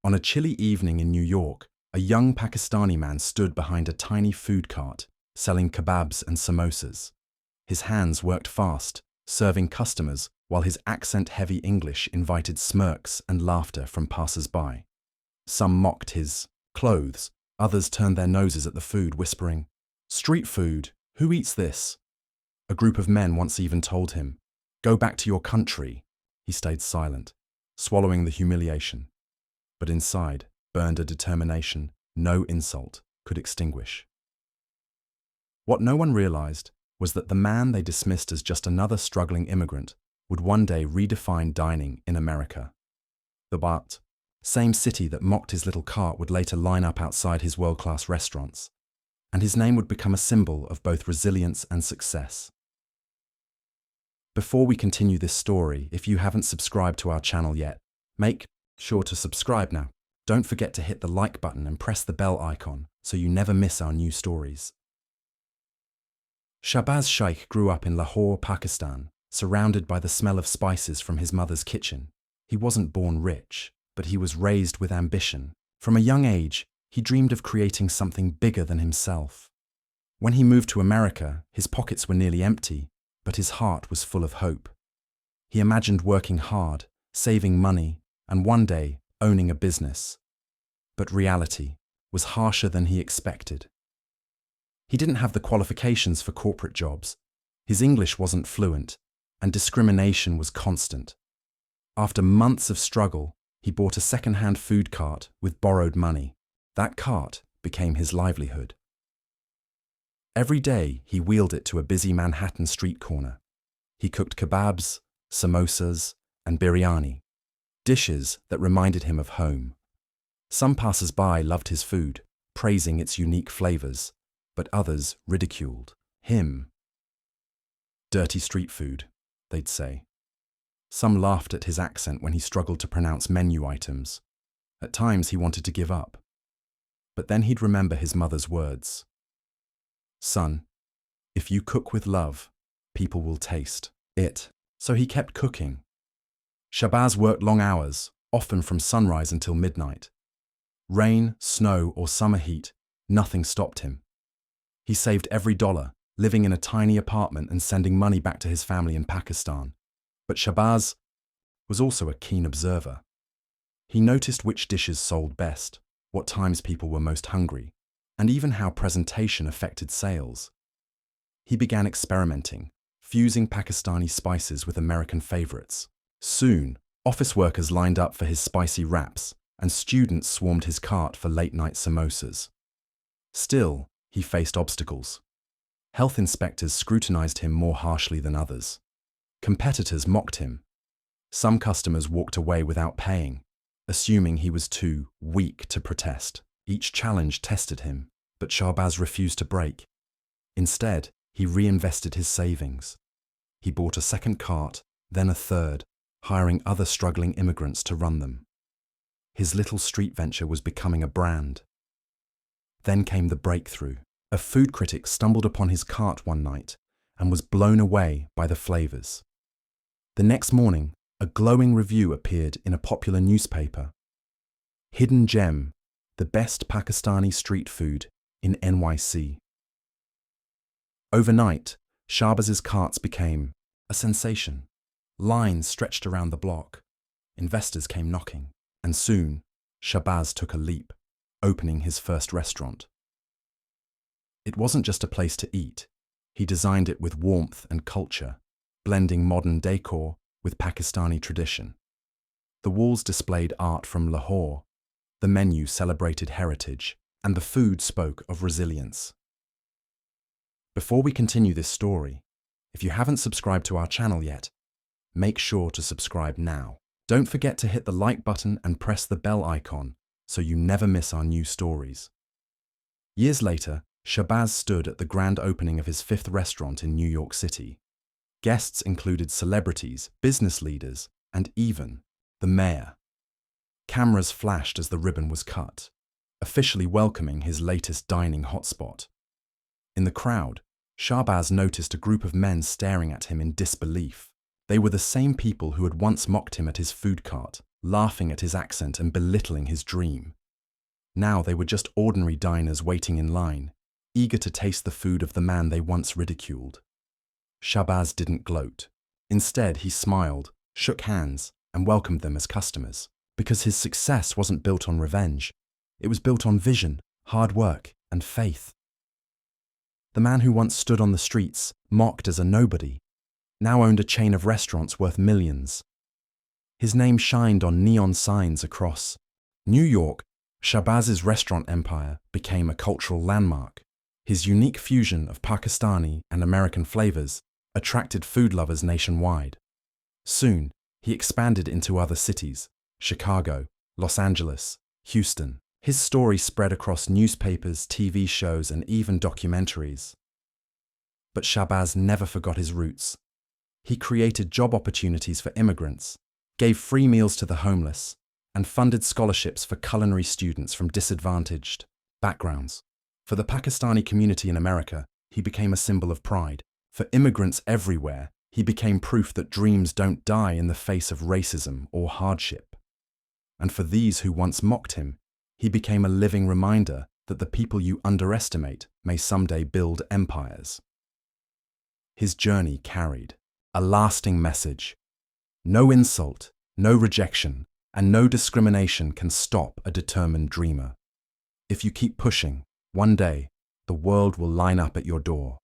On a chilly evening in New York, a young Pakistani man stood behind a tiny food cart, selling kebabs and samosas. His hands worked fast, serving customers, while his accent-heavy English invited smirks and laughter from passers-by. Some mocked his clothes, others turned their noses at the food, whispering, "Street food, who eats this?" A group of men once even told him, "Go back to your country." He stayed silent, swallowing the humiliation. But inside burned a determination no insult could extinguish. What no one realized was that the man they dismissed as just another struggling immigrant would one day redefine dining in America. The same city that mocked his little cart would later line up outside his world-class restaurants, and his name would become a symbol of both resilience and success. Before we continue this story, if you haven't subscribed to our channel yet, make sure to subscribe now. Don't forget to hit the like button and press the bell icon so you never miss our new stories. Shahbaz Shaikh grew up in Lahore, Pakistan, surrounded by the smell of spices from his mother's kitchen. He wasn't born rich, but he was raised with ambition. From a young age, he dreamed of creating something bigger than himself. When he moved to America, his pockets were nearly empty, but his heart was full of hope. He imagined working hard, saving money, and one day owning a business. But reality was harsher than he expected. He didn't have the qualifications for corporate jobs, his English wasn't fluent, and discrimination was constant. After months of struggle, he bought a second-hand food cart with borrowed money. That cart became his livelihood. Every day, he wheeled it to a busy Manhattan street corner. He cooked kebabs, samosas, and biryani, dishes that reminded him of home. Some passers-by loved his food, praising its unique flavors, but others ridiculed him. "Dirty street food," they'd say. Some laughed at his accent when he struggled to pronounce menu items. At times he wanted to give up. But then he'd remember his mother's words. "Son, if you cook with love, people will taste it." So he kept cooking. Shahbaz worked long hours, often from sunrise until midnight. Rain, snow, or summer heat, nothing stopped him. He saved every dollar, living in a tiny apartment and sending money back to his family in Pakistan. But Shahbaz was also a keen observer. He noticed which dishes sold best, what times people were most hungry, and even how presentation affected sales. He began experimenting, fusing Pakistani spices with American favorites. Soon, office workers lined up for his spicy wraps, and students swarmed his cart for late-night samosas. Still, he faced obstacles. Health inspectors scrutinized him more harshly than others. Competitors mocked him. Some customers walked away without paying, assuming he was too weak to protest. Each challenge tested him, but Shahbaz refused to break. Instead, he reinvested his savings. He bought a second cart, then a third, hiring other struggling immigrants to run them. His little street venture was becoming a brand. Then came the breakthrough. A food critic stumbled upon his cart one night and was blown away by the flavors. The next morning, a glowing review appeared in a popular newspaper. "Hidden Gem, the best Pakistani street food in NYC." Overnight, Shahbaz's carts became a sensation. Lines stretched around the block. Investors came knocking, and soon, Shahbaz took a leap, opening his first restaurant. It wasn't just a place to eat. He designed it with warmth and culture, blending modern decor with Pakistani tradition. The walls displayed art from Lahore, the menu celebrated heritage, and the food spoke of resilience. Before we continue this story, if you haven't subscribed to our channel yet, make sure to subscribe now. Don't forget to hit the like button and press the bell icon so you never miss our new stories. Years later, Shahbaz stood at the grand opening of his fifth restaurant in New York City. Guests included celebrities, business leaders, and even the mayor. Cameras flashed as the ribbon was cut, officially welcoming his latest dining hotspot. In the crowd, Shahbaz noticed a group of men staring at him in disbelief. They were the same people who had once mocked him at his food cart. laughing at his accent and belittling his dream. Now they were just ordinary diners waiting in line, eager to taste the food of the man they once ridiculed. Shahbaz didn't gloat. Instead, he smiled, shook hands, and welcomed them as customers, because his success wasn't built on revenge. It was built on vision, hard work, and faith. The man who once stood on the streets, mocked as a nobody, now owned a chain of restaurants worth millions. His name shined on neon signs across New York. Shahbaz's restaurant empire became a cultural landmark. His unique fusion of Pakistani and American flavors attracted food lovers nationwide. Soon, he expanded into other cities: Chicago, Los Angeles, Houston. His story spread across newspapers, TV shows, and even documentaries. But Shahbaz never forgot his roots. He created job opportunities for immigrants, gave free meals to the homeless, and funded scholarships for culinary students from disadvantaged backgrounds. For the Pakistani community in America, he became a symbol of pride. For immigrants everywhere, he became proof that dreams don't die in the face of racism or hardship. And for these who once mocked him, he became a living reminder that the people you underestimate may someday build empires. His journey carried a lasting message. No insult, no rejection, and no discrimination can stop a determined dreamer. If you keep pushing, one day, the world will line up at your door.